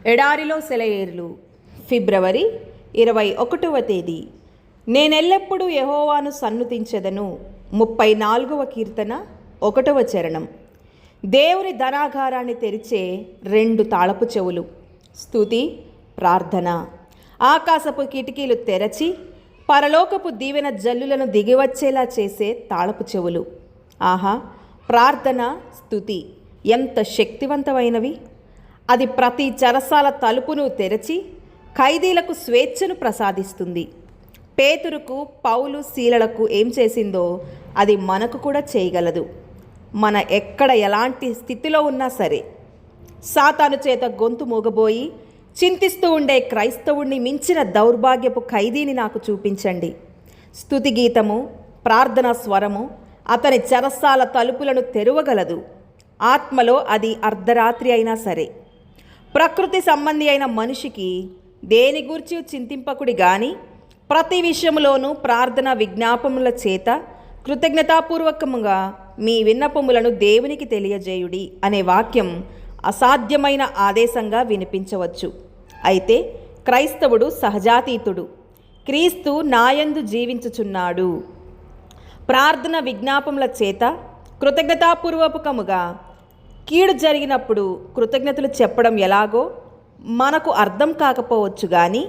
ఎడారిలో సెలయేర్లు ఫిబ్రవరి 21వ తేదీ. నేనెల్లప్పుడూ యెహోవాను సన్నుతించెదను. 34వ కీర్తన 1వ చరణం. దేవుని ధనాగారాన్ని తెరిచే 2 తాళపు చెవులు. స్తుతి, ప్రార్థన. ఆకాశపు కిటికీలు తెరచి పరలోకపు దీవెన జల్లులను దిగివచ్చేలా చేసే తాళపు చెవులు. ఆహా, ప్రార్థన, స్తుతి ఎంత శక్తివంతమైనవి! అది ప్రతి చెరసాల తలుపును తెరచి ఖైదీలకు స్వేచ్ఛను ప్రసాదిస్తుంది. పేతురుకు, పౌలు, శీలలకు ఏం చేసిందో అది మనకు కూడా చేయగలదు. మన ఎక్కడ ఎలాంటి స్థితిలో ఉన్నా సరే, సాతాను చేత గొంతు మూగబోయి చింతిస్తూ ఉండే క్రైస్తవుణ్ణి మించిన దౌర్భాగ్యపు ఖైదీని నాకు చూపించండి. స్తుతి గీతము, ప్రార్థనా స్వరము అతని చెరసాల తలుపులను తెరవగలదు. ఆత్మలో అది అర్ధరాత్రి అయినా సరే. ప్రకృతి సంబంధి అయిన మనిషికి దేని గురించి చింతింపకుడి గాని ప్రతి విషయంలోనూ ప్రార్థన విజ్ఞాపముల చేత కృతజ్ఞతాపూర్వకముగా మీ విన్నపములను దేవునికి తెలియజేయుడి అనే వాక్యం అసాధ్యమైన ఆదేశంగా వినిపించవచ్చు. అయితే క్రైస్తవుడు సహజాతీతుడు. క్రీస్తు నాయందు జీవించుచున్నాడు. ప్రార్థన విజ్ఞాపముల చేత కృతజ్ఞతాపూర్వకముగా కీడు జరిగినప్పుడు కృతజ్ఞతలు చెప్పడం ఎలాగో మనకు అర్థం కాకపోవచ్చు, కానీ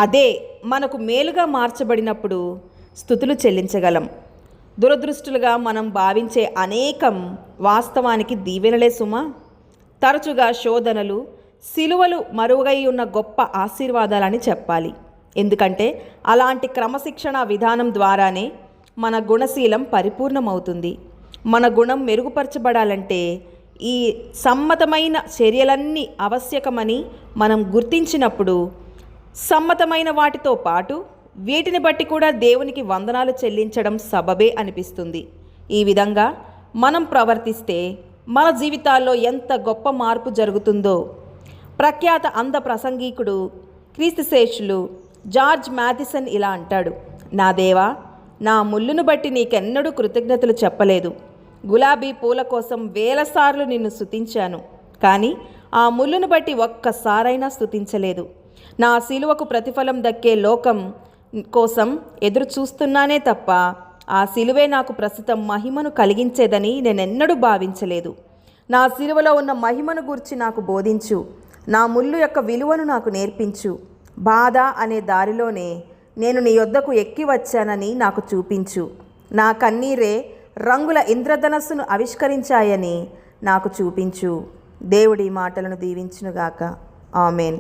అదే మనకు మేలుగా మార్చబడినప్పుడు స్తుతులు చెల్లించగలం. దురదృష్టులుగా మనం భావించే అనేకం వాస్తవానికి దీవెనలే సుమా. తరచుగా శోధనలు, సిలువలు మరుగై ఉన్న గొప్ప ఆశీర్వాదాలని చెప్పాలి. ఎందుకంటే అలాంటి క్రమశిక్షణ విధానం ద్వారానే మన గుణశీలం పరిపూర్ణమవుతుంది. మన గుణం మెరుగుపరచబడాలంటే ఈ సమ్మతమైన చర్యలన్నీ ఆవశ్యకమని మనం గుర్తించినప్పుడు సమ్మతమైన వాటితో పాటు వీటిని బట్టి కూడా దేవునికి వందనాలు చెల్లించడం సబబే అనిపిస్తుంది. ఈ విధంగా మనం ప్రవర్తిస్తే మన జీవితాల్లో ఎంత గొప్ప మార్పు జరుగుతుందో. ప్రఖ్యాత అంధ ప్రసంగికుడు, క్రీస్తుశేషులు జార్జ్ మ్యాథిసన్ ఇలా అంటాడు: నా దేవా, నా ముళ్ళును బట్టి నీకెన్నడూ కృతజ్ఞతలు చెప్పలేదు. గులాబీ పూల కోసం వేలసార్లు నిన్ను స్తుతించాను, కానీ ఆ ముళ్ళును బట్టి ఒక్కసారైనా స్తుతించలేదు. నా సిలువకు ప్రతిఫలం దక్కే లోకం కోసం ఎదురు చూస్తున్నానే తప్ప ఆ సిలువే నాకు ప్రస్తుతం మహిమను కలిగించేదని నేనెన్నడూ భావించలేదు. నా సిలువలో ఉన్న మహిమను గూర్చి నాకు బోధించు. నా ముళ్ళు యొక్క విలువను నాకు నేర్పించు. బాధ అనే దారిలోనే నేను నీ యొద్దకు ఎక్కి వచ్చానని నాకు చూపించు. నా కన్నీరే రంగుల ఇంద్రధనస్సును ఆవిష్కరించాయని నాకు చూపించు. దేవుడి మాటలను దీవించునుగాక. ఆమెన్.